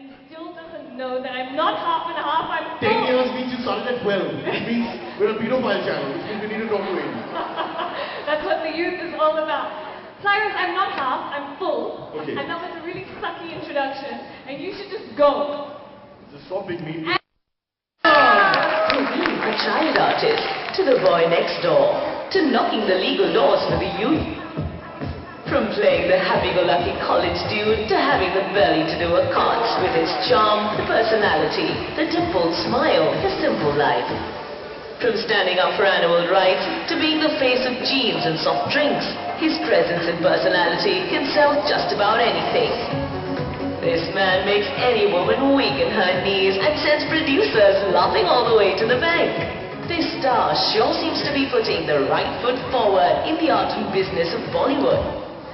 he still doesn't know that I'm not half and half, I'm full. 10 years means you started at 12, which means we're a pedophile channel, which means we need to talk to him. That's what the youth is all about. Cyrus, I'm not half, I'm full. Okay. And that was a really sucky introduction, and you should just go. Just stop being mean. From being a child artist, to the boy next door, to knocking the legal doors for the youth. From playing the happy-go-lucky college dude, to having the belly to do a cards with his charm, the personality, the dimpled smile, the simple life. From standing up for animal rights, to being the face of jeans and soft drinks, his presence and personality can sell just about anything. This man makes any woman weak in her knees and sends producers laughing all the way to the bank. This star sure seems to be putting the right foot forward in the art and business of Bollywood.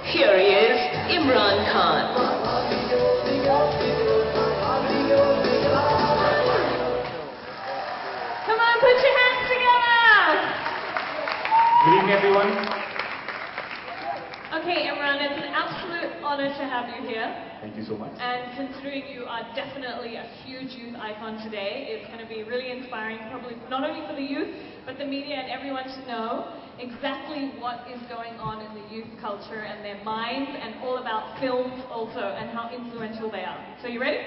Here he is, Imran Khan. Come on, put your hands together! Good evening, everyone. Okay, Imran, it's an absolute honor to have you here. Thank you so much. And considering you are definitely a huge youth icon today, it's going to be really inspiring, probably not only for the youth, but the media and everyone to know exactly what is going on in the youth culture and their minds, and all about films also, and how influential they are. So you ready?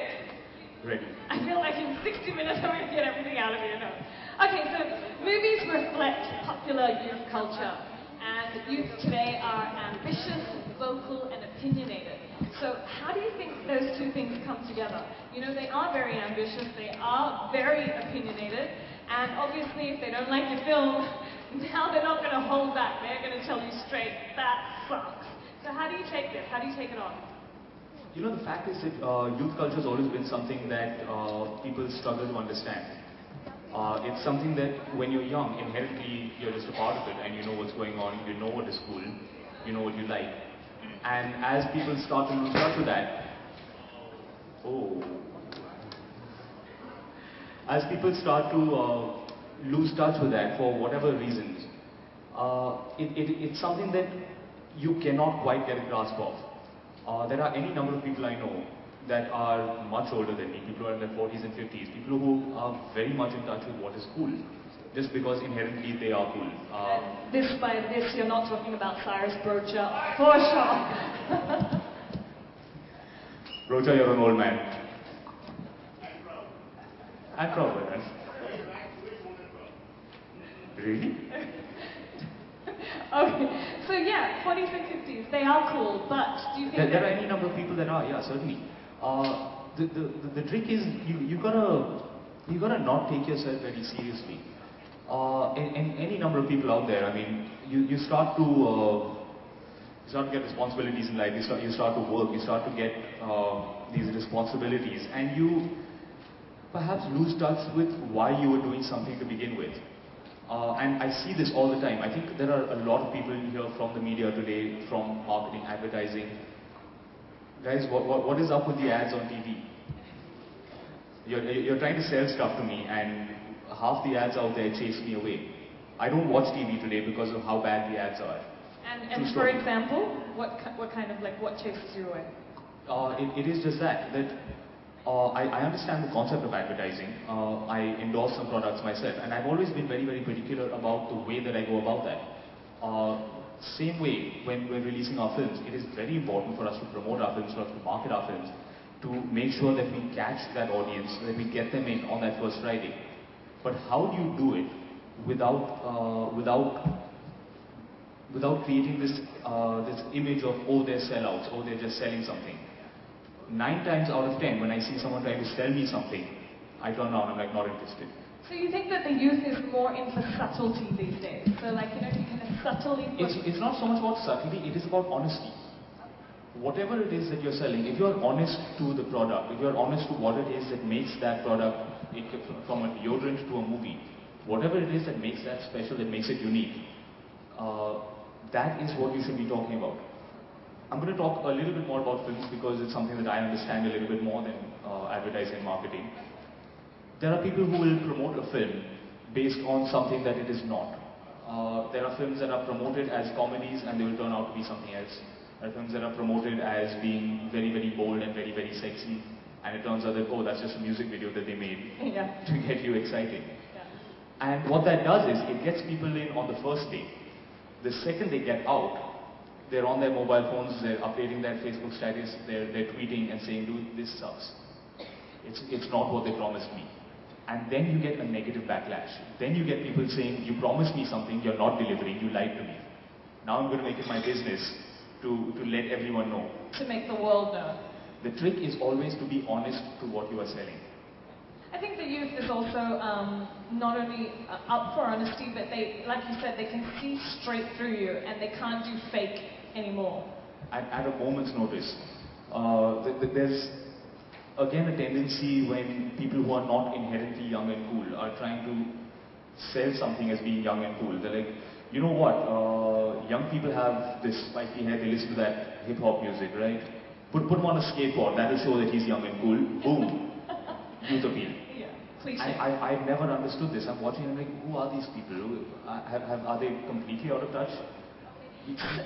Ready. I feel like in 60 minutes I'm going to get everything out of you. No. Okay, so movies reflect popular youth culture. And youth today are ambitious, vocal, and opinionated. So how do you think those two things come together? You know, they are very ambitious, they are very opinionated, and obviously if they don't like your film, now they're not going to hold back. They're going to tell you straight, that sucks. So how do you take this? How do you take it on? You know, the fact is that youth culture has always been something that people struggle to understand. It's something that when you're young, inherently you're just a part of it and you know what's going on, you know what is cool, you know what you like. And as people start to lose touch with that, as people start to lose touch with that for whatever reasons, it's something that you cannot quite get a grasp of. There are any number of people I know that are much older than me, people who are in their 40s and 50s, people who are very much in touch with what is cool, just because inherently they are cool. By this, you're not talking about Cyrus Brocha, for sure. Brocha, you're an old man. I'm proud of that. Really? Okay, so yeah, 40s and 50s, they are cool, but do you think there are any number of people that are, yeah, certainly. The trick is you gotta not take yourself very seriously. And any number of people out there, I mean, you start to get responsibilities in life. You start to work. You start to get these responsibilities, and you perhaps lose touch with why you were doing something to begin with. And I see this all the time. I think there are a lot of people here from the media today, from marketing, advertising. Guys, what is up with the ads on TV? You're trying to sell stuff to me, and half the ads out there chase me away. I don't watch TV today because of how bad the ads are. And for example, what kind of, like, what chases you away? It is just that I understand the concept of advertising. I endorse some products myself, and I've always been very, very particular about the way that I go about that. Same way, when we're releasing our films, it is very important for us to promote our films, for us to market our films, to make sure that we catch that audience, that we get them in on that first Friday. But how do you do it without creating this image of, oh, they're sellouts, oh, they're just selling something? 9 times out of 10, when I see someone trying to sell me something, I turn around and I'm like, not interested. So you think that the youth is more into subtlety these days? So, like, you know, you can subtly... It's not so much about subtlety, it is about honesty. Whatever it is that you're selling, if you're honest to the product, if you're honest to what it is that makes that product, from a deodorant to a movie, whatever it is that makes that special, that makes it unique, that is what you should be talking about. I'm going to talk a little bit more about films because it's something that I understand a little bit more than advertising and marketing. There are people who will promote a film based on something that it is not. There are films that are promoted as comedies and they will turn out to be something else. There are films that are promoted as being very, very bold and very, very sexy, And it turns out that, oh, that's just a music video that they made Yeah. to get you excited. Yeah. And what that does is, it gets people in on the first day. The second they get out, they're on their mobile phones, they're updating their Facebook status, they're tweeting and saying, dude, this sucks. It's not what they promised me. And then you get a negative backlash. Then you get people saying, you promised me something, you're not delivering, you lied to me. Now I'm going to make it my business to let everyone know. To make the world know. The trick is always to be honest to what you are selling. I think the youth is also not only up for honesty, but they, like you said, they can see straight through you and they can't do fake anymore. At a moment's notice. There's again a tendency when people who are not inherently young and cool are trying to sell something as being young and cool. They're like, you know what, young people have this spiky hair, they listen to that hip hop music, right? Put him on a skateboard, that'll show that he's young and cool. Boom. Youth appeal. Yeah, cliche. I've never understood this. I'm watching and I'm like, who are these people? Are they completely out of touch?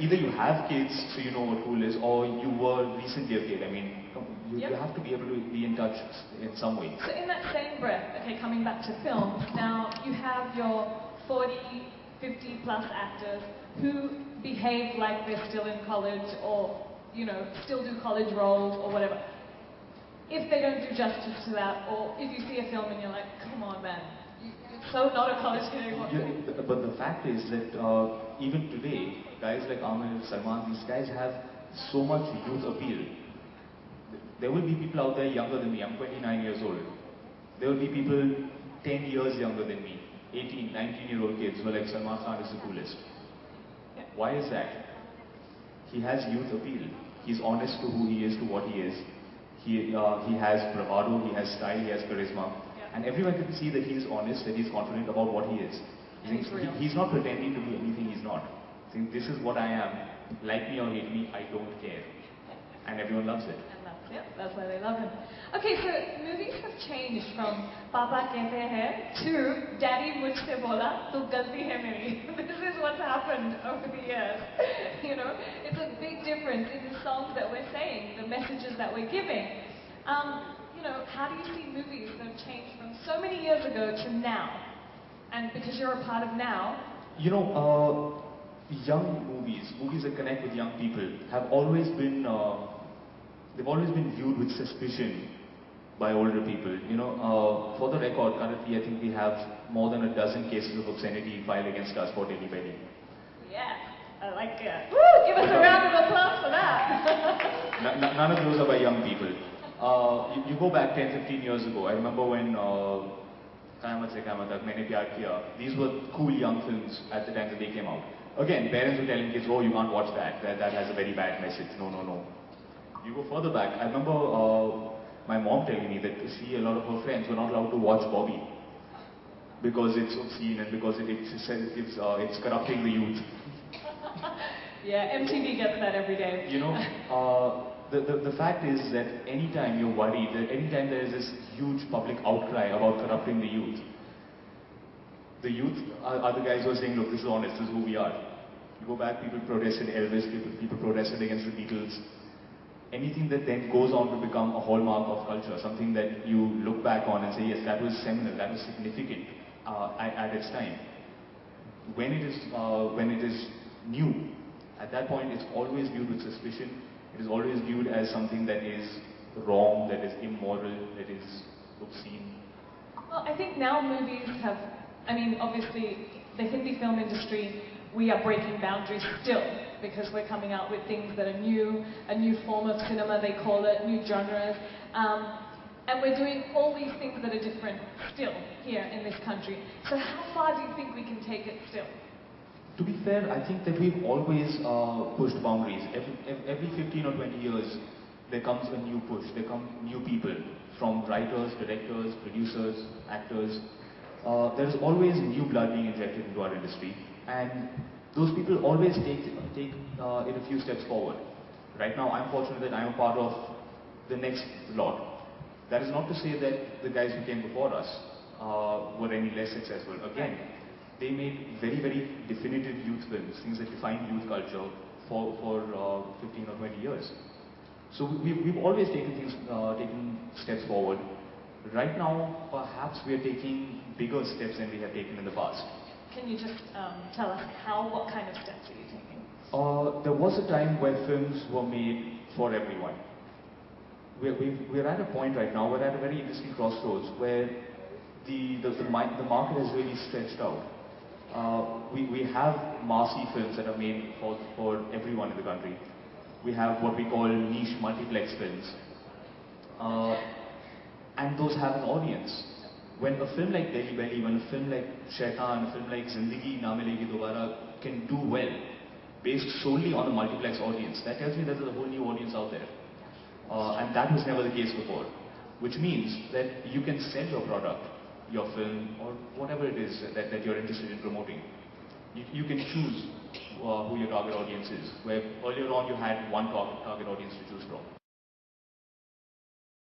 Either you have kids, so you know what cool is, or you were recently a kid. I mean, you have to be able to be in touch in some way. So in that same breath, okay, coming back to film, now you have your 40, 50 plus actors who behave like they're still in college or, you know, still do college roles or whatever. If they don't do justice to that, or if you see a film and you're like, come on man, you're so not a college kid anymore. Yeah, but the fact is that even today, guys like Amir, Salman, these guys have so much youth appeal. There will be people out there younger than me. I'm 29 years old. There will be people 10 years younger than me. 18, 19-year-old kids who are like, Salman Khan is the coolest. Yeah. Why is that? He has youth appeal. He's honest to who he is, to what he is. He has bravado, he has style, he has charisma. Yeah. And everyone can see that he's honest, that he's confident about what he is. He's not pretending to be anything he's not. Saying, this is what I am. Like me or hate me, I don't care. And everyone loves it. And that's why they love him. Okay, so movies have changed from Papa Kehte Hai to Daddy Mujhse Bola to Galti Hai Meri. This is what's happened over the years. You know, it's a big difference in the songs that we're saying, the messages that we're giving. You know, how do you see movies that have changed from so many years ago to now? And because you're a part of now. You know, young movies that connect with young people have always been they've always been viewed with suspicion by older people. You know, for the record, currently I think we have more than a dozen cases of obscenity filed against us for Delhi Belly. Yeah, I like it. Woo! Give us a round of applause for that. None of those are by young people. You go back 10, 15 years ago. I remember when Kayamat Se Kayamat Tak, Maine Pyar Kiya. These were cool young films at the time that they came out. Again, parents were telling kids, oh, you can't watch that. That has a very bad message. No, no, no. You go further back. I remember my mom telling me that she, a lot of her friends were not allowed to watch Bobby because it's obscene and because it's corrupting the youth. Yeah, MTV gets that every day. You know, the fact is that anytime you're worried, that anytime there is this huge public outcry about corrupting the youth are the guys who are saying, look, this is honest, this is who we are. You go back, people protested Elvis, people protested against the Beatles. Anything that then goes on to become a hallmark of culture, something that you look back on and say, yes, that was seminal, that was significant at its time. When it is new, at that point it's always viewed with suspicion. It is always viewed as something that is wrong, that is immoral, that is obscene. Well, I think now movies have, I mean, obviously the Hindi film industry, we are breaking boundaries still because we're coming out with things that are new, a new form of cinema they call it, new genres. And we're doing all these things that are different still here in this country. So how far do you think we can take it still? To be fair, I think that we've always pushed boundaries. Every 15 or 20 years, there comes a new push. There come new people, from writers, directors, producers, actors. There's always new blood being injected into our industry. And those people always take it a few steps forward. Right now, I'm fortunate that I'm a part of the next lot. That is not to say that the guys who came before us were any less successful. Again, they made very, very definitive youth films, things that define youth culture for 15 or 20 years. So we've always taken things, taken steps forward. Right now, perhaps we are taking bigger steps than we have taken in the past. Can you just tell us what kind of steps are you taking? There was a time where films were made for everyone. We're at a point right now, we're at a very interesting crossroads where the market has really stretched out. We have massy films that are made for everyone in the country. We have what we call niche multiplex films. And those have an audience. When a film like Delhi Belly, when a film like Shaitan, a film like Zindagi Na Milegi Dobara can do well, based solely on a multiplex audience, that tells me that there's a whole new audience out there. And that was never the case before. Which means that you can sell your product, your film, or whatever it is that you're interested in promoting. You can choose who your target audience is, where earlier on you had one target audience to choose from.